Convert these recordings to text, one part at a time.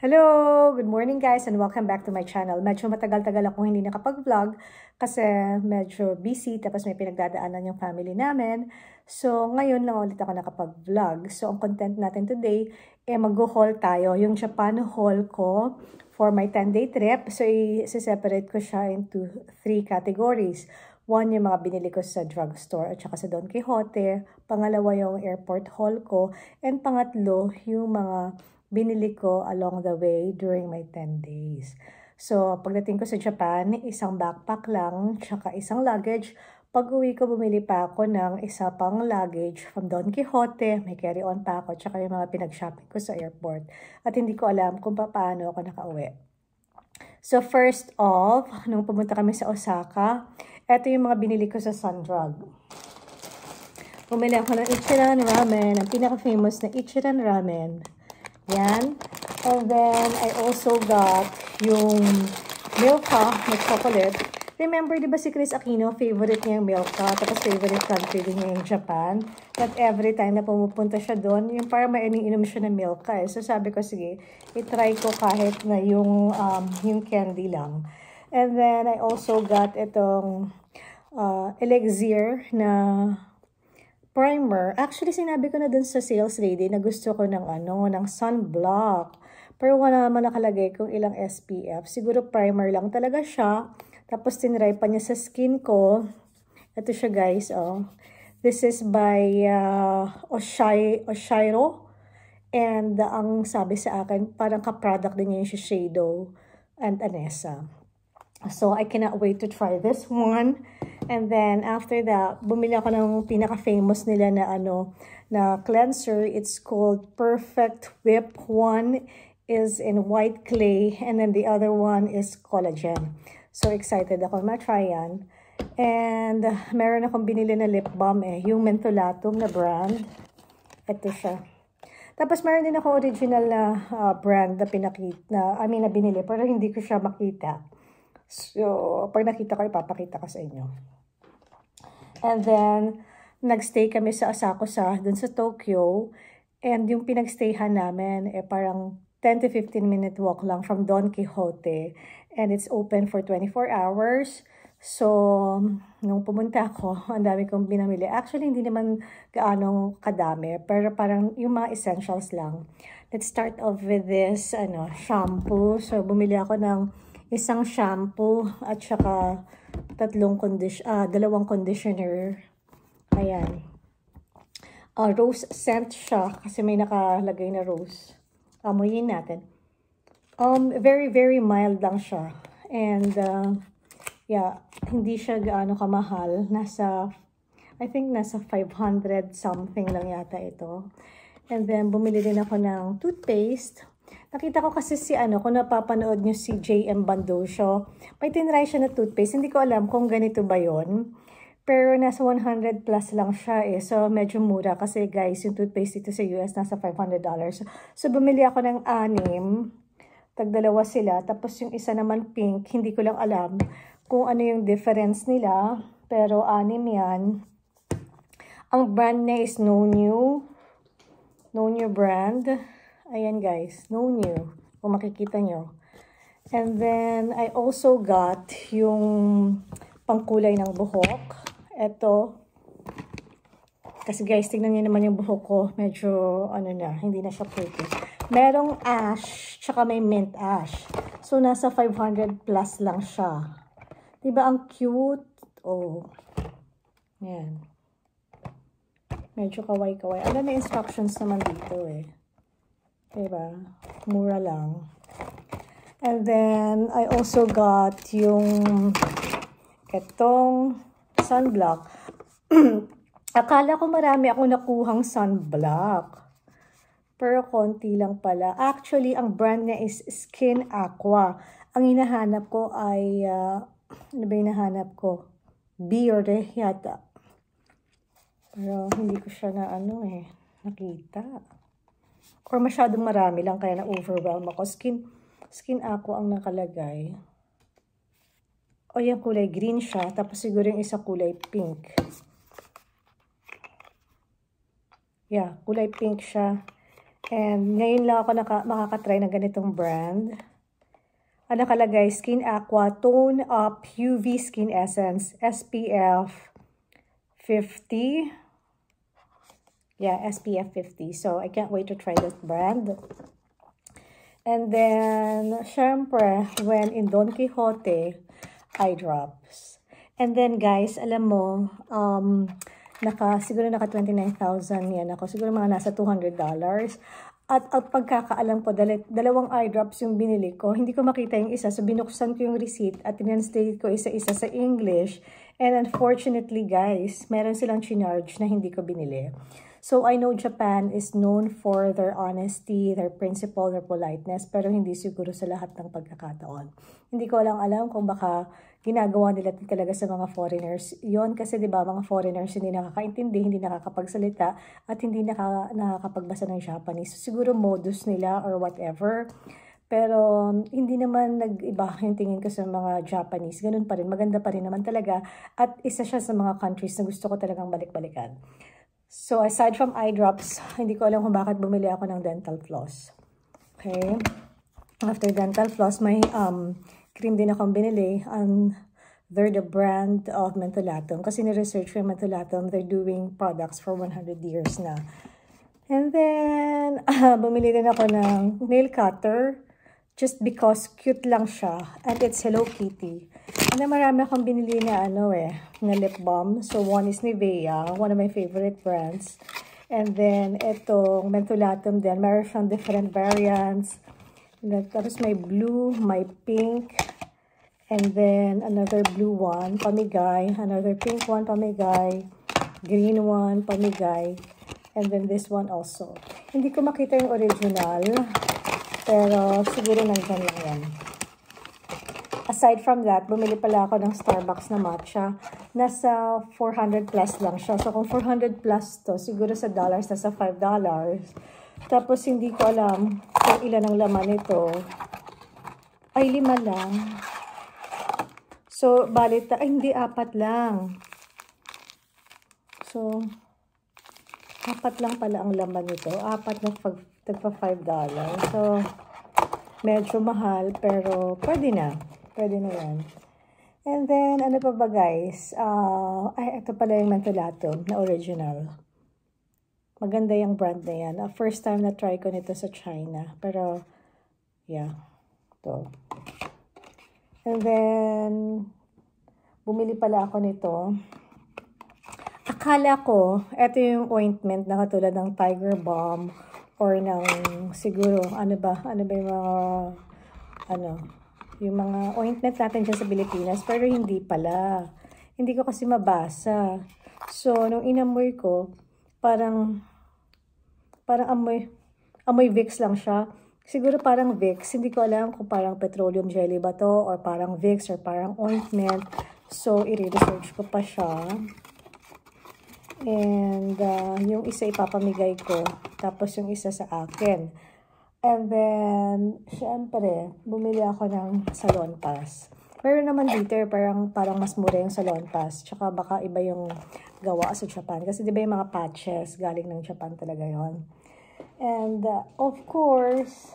Hello! Good morning guys and welcome back to my channel. Medyo matagal-tagal akong hindi nakapag-vlog kasi medyo busy tapos may pinagdadaanan yung family namin. So ngayon lang ulit ako nakapag-vlog. So ang content natin today mag-haul tayo. Yung Japan haul ko for my 10-day trip. So i-separate ko siya into 3 categories. One, yung mga binili ko sa drugstore at saka sa Don Quixote. Pangalawa, yung airport haul ko. And pangatlo, yung mga binili ko along the way during my 10 days. So, pagdating ko sa Japan, isang backpack lang, tsaka isang luggage. Pag-uwi ko, bumili pa ako ng isa pang luggage from Don Quixote. May carry-on pa ako, tsaka yung mga pinag-shopping ko sa airport. At hindi ko alam kung paano ako nakauwi. So, first off, nung pumunta kami sa Osaka, eto yung mga binili ko sa Sundrug. Bumili ako ng Ichiran Ramen, ang pinaka-famous na Ichiran Ramen. Yan. And then, I also got yung Milka na chocolate. Remember, di ba si Chris Aquino, favorite niya yung Milka, tapos favorite country din niya yung Japan. That every time na pumupunta siya doon, yung parang may iniinom siya ng Milka eh. So sabi ko, sige, itry ko kahit na yung candy lang. And then, I also got itong Elixir na primer. Actually, sinabi ko na dun sa sales lady na gusto ko ng ng sunblock. Pero wala naman nakalagay kung ilang SPF. Siguro primer lang talaga siya. Tapos tinry pa niya sa skin ko. Ito siya guys, oh. This is by Oshiro. And ang sabi sa akin, parang ka-product din niya yung Shiseido and Anessa. So, I cannot wait to try this one. And then, after that, bumili ako ng pinaka-famous nila na cleanser. It's called Perfect Whip. One is in white clay, and then the other one is collagen. So, excited ako ma-try yan. And, meron akong binili na lip balm yung Mentholatum na brand. Ito siya. Tapos, meron din ako original na brand na na binili, pero hindi ko siya makita. So, pag nakita ko, ipapakita ko sa inyo. And then, nagstay kami sa Asakusa, dun sa Tokyo. And yung pinagstayhan namin, parang 10 to 15 minute walk lang from Don Quixote. And it's open for 24 hours. So, nung pumunta ako, ang dami kong binamili. Actually, hindi naman gaano kadami, pero parang yung mga essentials lang. Let's start off with this shampoo. So, bumili ako ng isang shampoo at saka dalawang conditioner. Ayan. Rose scent siya kasi may nakalagay na rose. Amuyin natin. Very, very mild lang siya. And, yeah, hindi siya gaano kamahal. I think nasa 500 something lang yata ito. And then, bumili din ako ng toothpaste. Nakita ko kasi kung napapanood nyo si J.M. Bandosio, may tinry siya na toothpaste. Hindi ko alam kung ganito ba yon. Pero nasa 100 plus lang siya eh. So, medyo mura kasi guys, yung toothpaste dito sa US nasa $500. So, bumili ako ng 6. Tagdalawa sila. Tapos yung isa naman pink. Hindi ko lang alam kung ano yung difference nila. Pero 6 yan. Ang brand niya is No New. No New brand. Ayan guys, No New, kung makikita nyo. And then, I also got yung pangkulay ng buhok. Ito. Kasi guys, tignan nyo naman yung buhok ko. Medyo, hindi na siya pretty. Merong ash, tsaka may mint ash. So, nasa 500 plus lang siya. Diba ang cute? Oh. Yan. Medyo kaway-kaway. Ano na instructions naman dito eh. Diba? Mura lang. And then, I also got yung itong sunblock. Akala ko marami akong nakuhang sunblock. Pero konti lang pala. Actually, ang brand niya is Skin Aqua. Ang hinahanap ko ay, ano ba hinahanap ko? Biore yata. Pero hindi ko siya nakita. Or masyadong marami lang kaya na-overwhelm ako. Skin Aqua ang nakalagay. O yung kulay green siya. Tapos siguro yung isa kulay pink. Yeah, kulay pink siya. And ngayon lang ako makakatry ng ganitong brand. Ang nakalagay, Skin Aqua Tone Up UV Skin Essence SPF 50. Yeah, SPF 50. So, I can't wait to try this brand. And then, syempre, when in Don Quixote, eye drops. And then, guys, alam mo, siguro naka 29,000 yan ako. Siguro mga nasa $200. At pagkakaalam ko, dalawang eye drops yung binili ko. Hindi ko makita yung isa. So, binuksan ko yung receipt at tinranslate ko isa-isa sa English. And unfortunately, guys, meron silang chinarge na hindi ko binili. So, I know Japan is known for their honesty, their principle, their politeness, pero hindi siguro sa lahat ng pagkakataon. Hindi ko lang alam kung baka ginagawa nila talaga sa mga foreigners. Yon kasi 'di ba mga foreigners hindi nakakaintindi, hindi nakakapagsalita, at hindi nakakapagbasa ng Japanese. So, siguro modus nila or whatever. Pero hindi naman nag-iba yung tingin ko sa mga Japanese. Ganun pa rin, maganda pa rin naman talaga. At isa siya sa mga countries na gusto ko talagang balik-balikan. So, aside from eye drops, hindi ko alam kung bakit bumili ako ng dental floss. Okay. After dental floss, may cream din akong binili. They're the brand of Mentholatum. Kasi ni-research ko yung Mentholatum, they're doing products for 100 years na. And then, bumili din ako ng nail cutter. Just because cute lang siya. And it's Hello Kitty. And then marami akong binili na na lip balm. So one is Nivea, one of my favorite brands. And then itong Mentholatum din. Meron siyang different variants. Tapos may blue, may pink. And then another blue one, pamigay. Another pink one, pamigay. Green one, pamigay. And then this one also. Hindi ko makita yung original. Pero siguro nandyan lang yan. Aside from that, bumili pala ako ng Starbucks na matcha. Nasa 400 plus lang siya. So kung 400 plus to, siguro sa dollars, nasa $5. Tapos hindi ko alam kung ilan ang laman nito. Ay, 5 lang. So, balit, ay hindi, 4 lang. So, 4 lang pala ang laman nito. 4 na tagpa $5. So, medyo mahal, pero pwede na. Pwede na yan. And then, ano pa ba guys? Ito pala yung Mentholatum na original. Maganda yung brand na yan. First time na try ko nito sa China. Pero, yeah. Ito. And then, bumili pala ako nito. Akala ko, ito yung ointment na katulad ng Tiger Balm or ng siguro, ano ba yung mga, yung mga ointment natin dyan sa Pilipinas, pero hindi pala. Hindi ko kasi mabasa. So, nung inamoy ko, parang amoy Vicks lang siya. Siguro parang Vicks. Hindi ko alam kung parang petroleum jelly ba to, or parang Vicks, or parang ointment. So, i-research ko pa siya. And, yung isa ipapamigay ko. Tapos, yung isa sa akin. And then, syempre, bumili ako ng Salon Pass. Meron naman dito, parang mas mura yung Salon Pass. Tsaka baka iba yung gawa sa Japan. Kasi diba yung mga patches, galing ng Japan talaga yon. And, of course,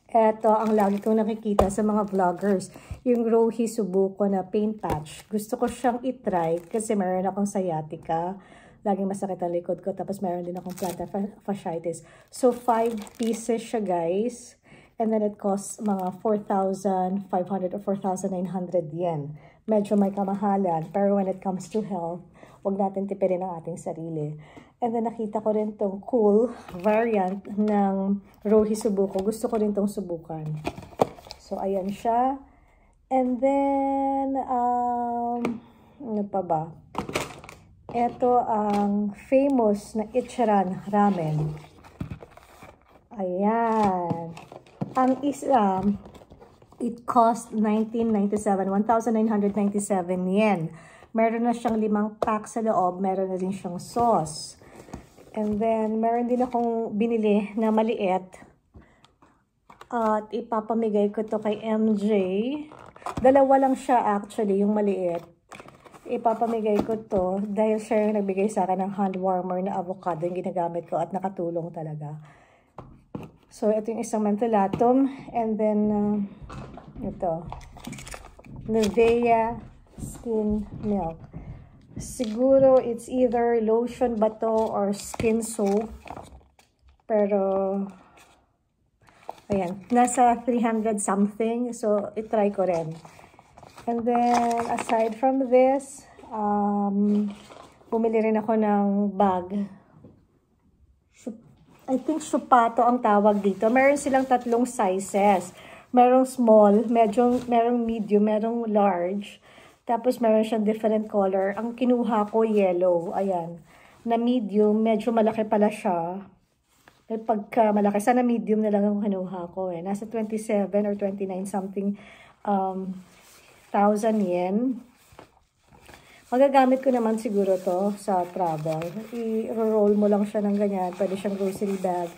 eto ang lagi kong nakikita sa mga vloggers. Yung Rohi Subuko na paint patch. Gusto ko siyang itry kasi meron akong sciatica. Laging masakit ang likod ko. Tapos meron din akong plantar fasciitis. So, 5 pieces siya, guys. And then it costs mga 4,500 or 4,900 yen. Medyo may kamahalan. Pero when it comes to health, huwag natin tipirin ang ating sarili. And then nakita ko rin tong cool variant ng Rohi Subuko. Gusto ko rin tong subukan. So, ayan siya. And then, ano pa ba? Ito ang famous na Ichiran Ramen. Ayan. Ang isa, it cost 1,997 yen. Meron na siyang 5 pack sa loob. Meron na din siyang sauce. And then, meron din akong binili na maliit. At ipapamigay ko to kay MJ. Dalawa lang siya actually, yung maliit. Ipapamigay ko to dahil siya yung nagbigay sa akin ng hand warmer na avocado yung ginagamit ko at nakatulong talaga. So, ito yung isang mentholatum. And then, ito. Nivea Skin Milk. Siguro, it's either lotion ba to or skin soap. Pero, ayan. Nasa 300 something. So, itry ko rin. And then, aside from this, bumili rin ako ng bag. I think Shupato ang tawag dito. Meron silang 3 sizes. Merong small, merong medium, merong large. Tapos meron siyang different color. Ang kinuha ko, yellow. Ayan. Na medium, medyo malaki pala siya. May pagka malaki. Sana medium na lang ang kinuha ko eh. Nasa 27 or 29 something 1,000 yen. Magagamit ko naman siguro to sa travel. I-roll mo lang siya ng ganyan. Pwede siyang grocery bag.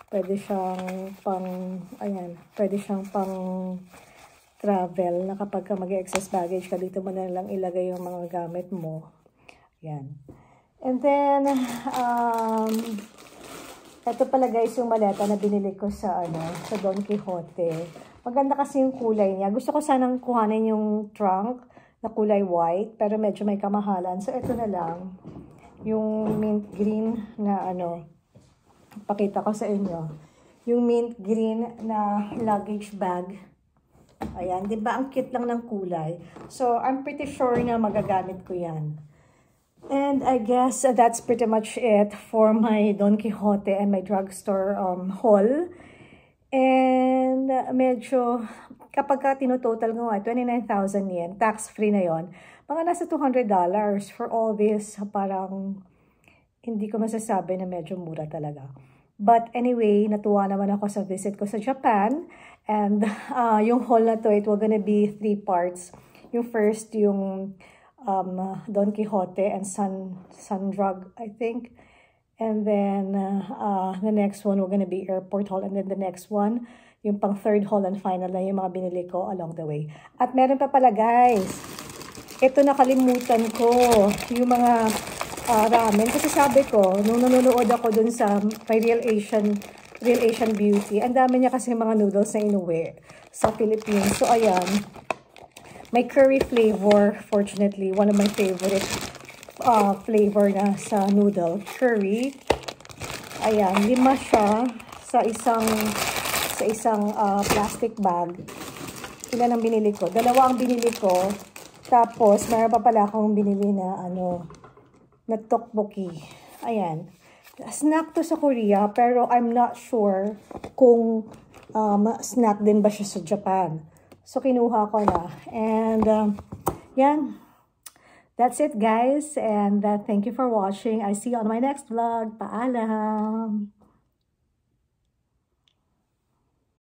Pwede siyang pang travel na kapag ka mag-excess baggage ka, dito mo na lang ilagay yung mga gamit mo. Yan. And then, ito pala guys yung maleta na binili ko sa Don Quijote. Maganda kasi yung kulay niya. Gusto ko sanang kuhanin yung trunk na kulay white, pero medyo may kamahalan. So, ito na lang. Yung mint green na pakita ko sa inyo. Yung mint green na luggage bag. Ayan, di ba? Ang cute lang ng kulay. So, I'm pretty sure na magagamit ko yan. And I guess that's pretty much it for my Don Quijote and my drugstore haul. And medyo, kapag ka tinototal ko 29,000 yen, tax-free na yon, mga nasa $200 for all this. Parang hindi ko masasabi na medyo mura talaga. But anyway, natuwa naman ako sa visit ko sa Japan. And yung haul na to, it will gonna be 3 parts. Yung first, yung Don Quijote and Sun Drug, I think. And then, the next one, we're gonna be airport haul. And then the next one, yung pang third haul and final na yung mga binili ko along the way. At meron pa pala, guys. Ito nakalimutan ko. Yung mga ramen. Kasi sabi ko, nung nanonood ako dun sa my Real Asian Beauty, ang dami niya kasi mga noodles na inuwi sa Philippines. So, ayan. May curry flavor, fortunately. One of my favorite flavor na sa noodle, curry. Ayan, 5 siya sa isang plastic bag. Ilan ang binili ko? 2 ang binili ko. Tapos, meron pa pala akong binili na na tteokbokki. Ayan. Snack to sa Korea, pero I'm not sure kung snack din ba siya sa Japan. So, kinuha ko na. And, yan. That's it, guys. And thank you for watching. I see you on my next vlog. Paalam!